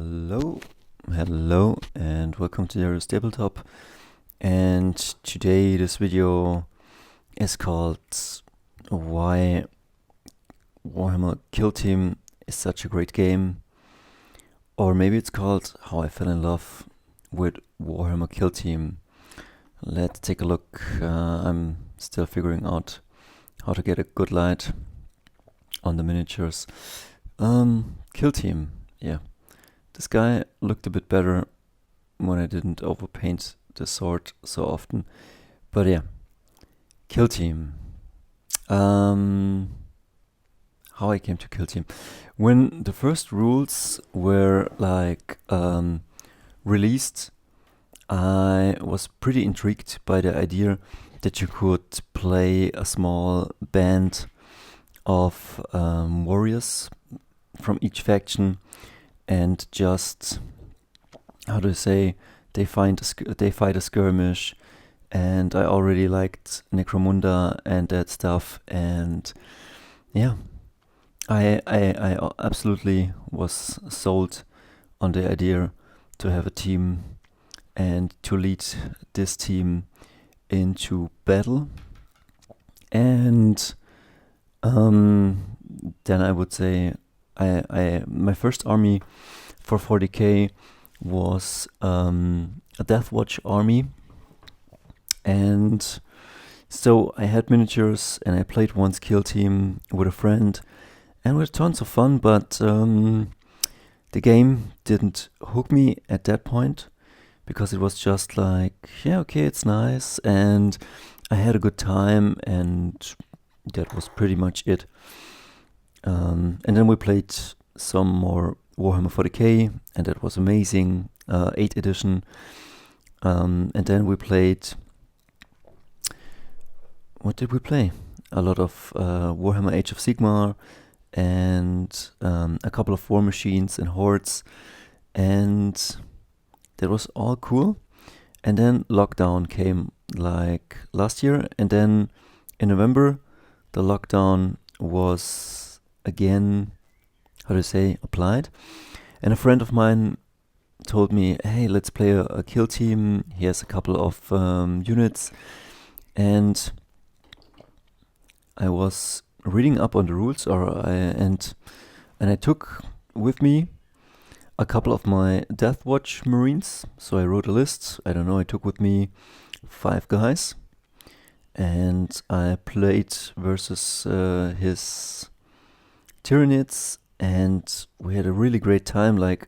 Hello, and welcome to your Tabletop. And today this video is called Why Warhammer Killteam is such a great game, or maybe it's called How I Fell in Love with Warhammer Killteam. Let's take a look. I'm still figuring out how to get a good light on the miniatures. Killteam, yeah. This guy looked a bit better when I didn't overpaint the sword so often. But yeah, Killteam. How I came to Killteam. When the first rules were released, I was pretty intrigued by the idea that you could play a small band of warriors from each faction, and just, how do I say, they fight a skirmish, and I already liked Necromunda and that stuff, and yeah, I absolutely was sold on the idea to have a team and to lead this team into battle. And then I would say my first army for 40k was a Deathwatch army, and so I had miniatures and I played once Killteam with a friend, and we had tons of fun, but the game didn't hook me at that point, because it was just like, yeah, okay, it's nice, and I had a good time, and that was pretty much it. And then we played some more Warhammer 40k, and that was amazing, 8th edition. And then we played... What did we play? A lot of Warhammer Age of Sigmar, and a couple of War Machines and Hordes, and that was all cool. And then lockdown came like last year, and then in November the lockdown was again, how to say, applied. And a friend of mine told me, hey, let's play a Killteam. He has a couple of units, and I was reading up on the rules, and I took with me a couple of my Deathwatch Marines. So I wrote a list. I don't know, I took with me 5 guys, and I played versus his Tyranids, and we had a really great time. It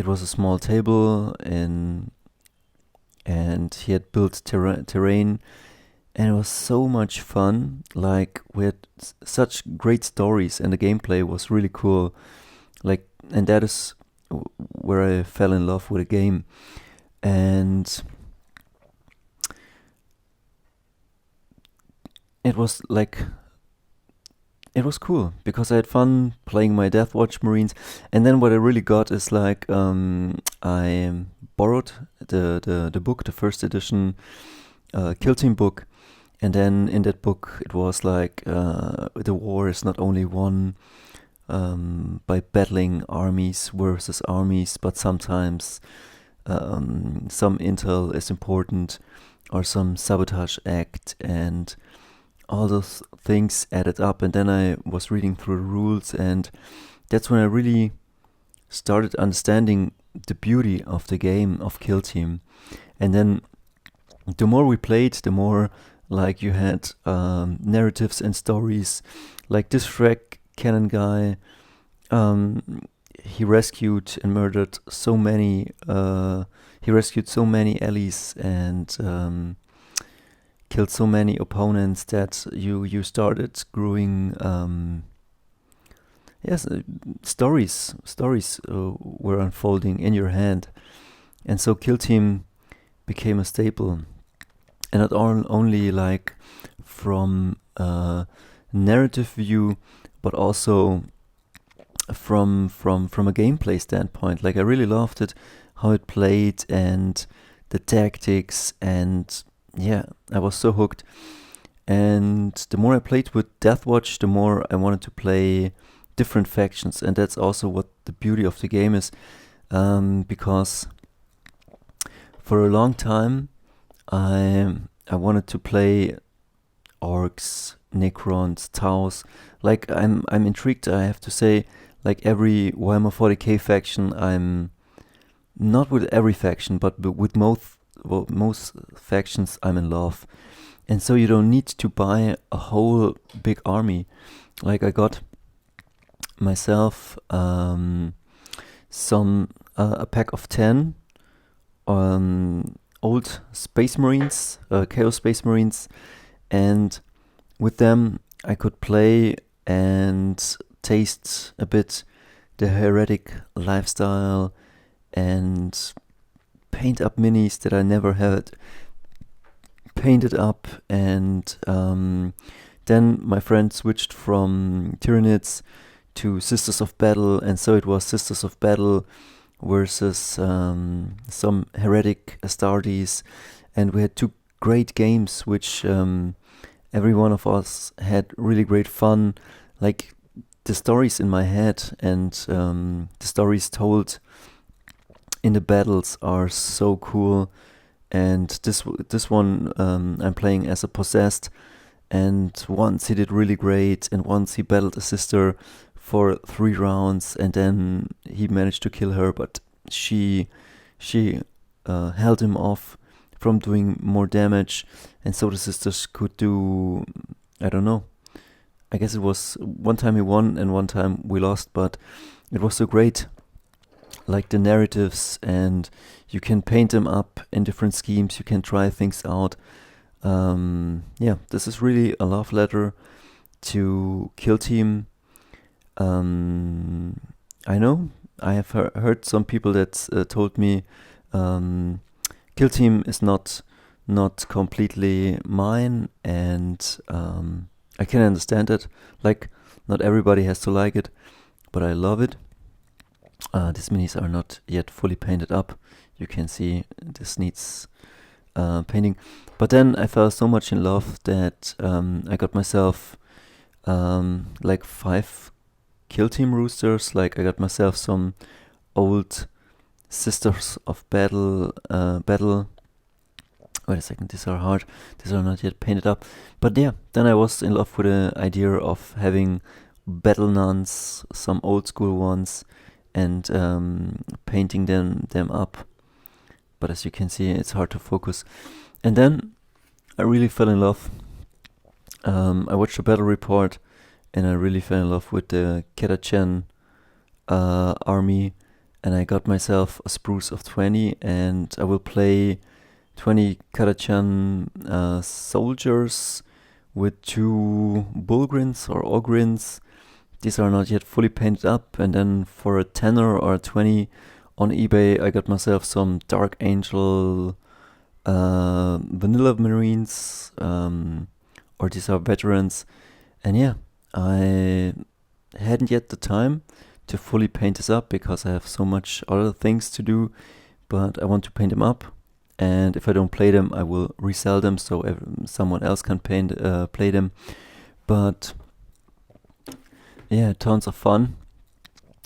was a small table, and he had built terrain, and it was so much fun. Like, we had such great stories, and the gameplay was really cool. And that is where I fell in love with the game. And it was cool, because I had fun playing my Deathwatch Marines. And then what I really got is I borrowed the book, the first edition Killteam book. And then in that book it was the war is not only won by battling armies versus armies, but sometimes some intel is important, or some sabotage act, and all those things added up. And then I was reading through the rules, and that's when I really started understanding the beauty of the game of Killteam. And then the more we played, the more you had narratives and stories. Like this Shrek cannon guy, he rescued and murdered so many allies, and killed so many opponents that you started growing. Stories were unfolding in your hand, and so Killteam became a staple, and not only from a narrative view, but also from a gameplay standpoint. I really loved it, how it played, and the tactics, and yeah, I was so hooked. And the more I played with Deathwatch, the more I wanted to play different factions, and that's also what the beauty of the game is, because for a long time I wanted to play orcs, necrons, taus. Like I'm intrigued, I have to say. Like every Warhammer 40k faction, I'm not with every faction, but with most factions I'm in love. And so you don't need to buy a whole big army. Like I got myself a pack of 10 old Space Marines, Chaos Space Marines, and with them I could play and taste a bit the heretic lifestyle and paint up minis that I never had painted up. And then my friend switched from Tyranids to Sisters of Battle, and so it was Sisters of Battle versus some heretic Astartes, and we had two great games which every one of us had really great fun. Like the stories in my head and the stories told in the battles are so cool. And this one I'm playing as a possessed, and once he did really great, and once he battled a sister for 3 rounds, and then he managed to kill her, but she held him off from doing more damage, and so the sisters could do, I don't know, I guess it was one time he won and one time we lost, but it was so great. Like the narratives, and you can paint them up in different schemes, you can try things out. This is really a love letter to Killteam. I know I have heard some people that told me Killteam is not completely mine, and I can understand it. Like, not everybody has to like it, but I love it. These minis are not yet fully painted up. You can see this needs painting. But then I fell so much in love that I got myself like 5 Killteam roosters. Like I got myself some old Sisters of Battle. Wait a second, these are hard. These are not yet painted up. But yeah, then I was in love with the idea of having battle nuns, some old school ones, and painting them up. But as you can see, it's hard to focus. And then I really fell in love. I watched the Battlereport, and I really fell in love with the Catachan army, and I got myself a spruce of 20, and I will play 20 Catachan soldiers with 2 Bulgrins or Ogrins. These are not yet fully painted up, and then for a 10 or a 20 on eBay I got myself some Dark Angel Vanilla Marines, or these are veterans. And yeah, I hadn't yet the time to fully paint this up because I have so much other things to do, but I want to paint them up, and if I don't play them I will resell them so someone else can play them. But yeah, tons of fun,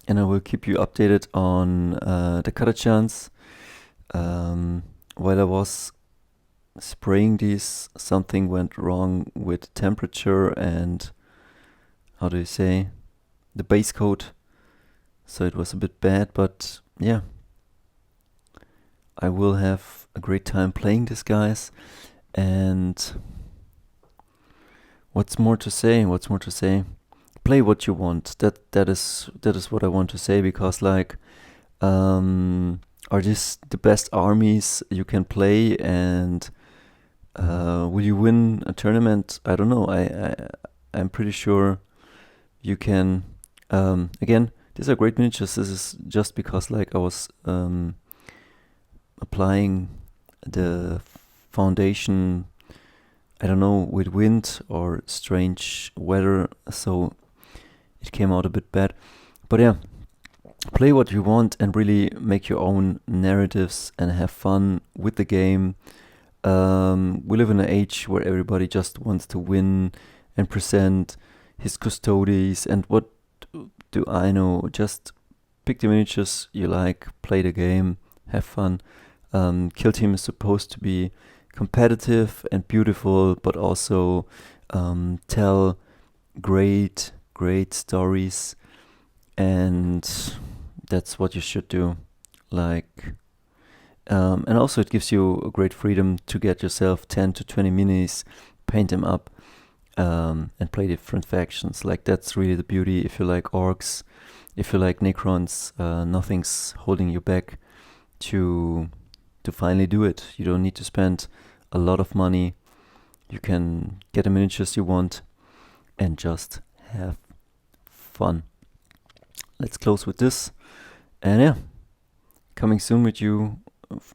and I will keep you updated on the Catachans. While I was spraying these, something went wrong with temperature and, how do you say, the base coat, so it was a bit bad, but yeah, I will have a great time playing these guys. And what's more to say? Play what you want. That is what I want to say, because like are these the best armies you can play, and will you win a tournament? I don't know. I'm pretty sure you can. Again, these are great miniatures. This is just because like I was applying the foundation, I don't know, with wind or strange weather, so it came out a bit bad. But yeah, play what you want and really make your own narratives and have fun with the game. We live in an age where everybody just wants to win and present his custodes and what do I know? Just pick the miniatures you like, play the game, have fun. Killteam is supposed to be competitive and beautiful, but also tell great stories, and that's what you should do. Like, and also it gives you a great freedom to get yourself 10 to 20 minis, paint them up, and play different factions. Like, that's really the beauty. If you like orcs, if you like necrons, nothing's holding you back to finally do it. You don't need to spend a lot of money. You can get the miniatures you want and just have fun. Let's close with this. And yeah, coming soon with you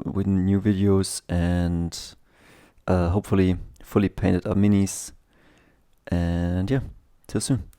with new videos and hopefully fully painted up minis. And yeah, till soon.